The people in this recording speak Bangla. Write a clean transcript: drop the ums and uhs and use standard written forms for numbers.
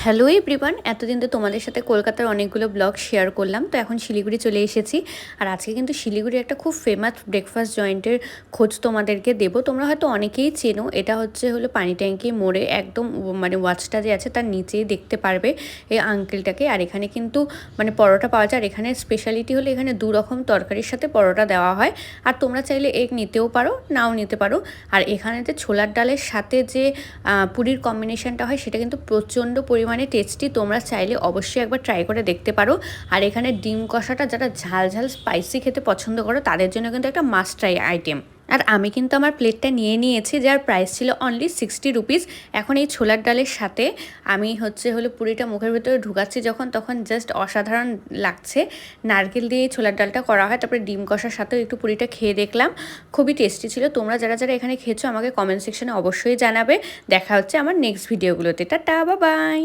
হ্যালো এভরিওয়ান, এতদিন তো তোমাদের সাথে কলকাতার অনেকগুলো ব্লগ শেয়ার করলাম। তো এখন শিলিগুড়ি চলে এসেছি। আর আজকে কিন্তু শিলিগুড়ি একটা খুব ফেমাস ব্রেকফাস্ট জয়েন্টের খোঁজ তোমাদেরকে দেবো। তোমরা হয়তো অনেকেই চেনো, এটা হলো পানি ট্যাঙ্কি মোড়ে একদম মানে ওয়াচটা যে আছে তার নিচেই দেখতে পারবে এই আঙ্কেলটাকে। আর এখানে কিন্তু মানে পরোটা পাওয়া যায়। আর এখানে স্পেশালিটি হলো এখানে দু রকম তরকারির সাথে পরোটা দেওয়া হয়। আর তোমরা চাইলে এগ নিতেও পারো, নাও নিতে পারো। আর এখানেতে ছোলার ডালের সাথে যে পুরির কম্বিনেশনটা হয় সেটা কিন্তু প্রচণ্ড পরিমাণে টেস্টি। তোমরা চাইলে অবশ্যই একবার ট্রাই করে দেখতে পারো। আর এখানে ডিম কষাটা যারা ঝাল ঝাল স্পাইসি খেতে পছন্দ করো তাদের জন্য কিন্তু একটা মাস্ট ট্রাই আইটেম। আর আমি কিন্তু আমার প্লেটটা নিয়ে নিয়েছি, যার প্রাইস ছিল অনলি 60 রুপিস। এখন এই ছোলার ডালের সাথে আমি পুরিটা মুখের ভেতরে ঢুকাচ্ছি যখন, তখন জাস্ট অসাধারণ লাগছে। নারকেল দিয়ে এই ছোলার ডালটা করা হয়, তারপরে ডিম কষার সাথেও একটু পুরিটা খেয়ে দেখলাম, খুবই টেস্টি ছিল। তোমরা যারা যারা এখানে খেয়েছো আমাকে কমেন্ট সেকশনে অবশ্যই জানাবে। দেখা হচ্ছে আমার নেক্সট ভিডিওগুলোতে। Tata, bye bye.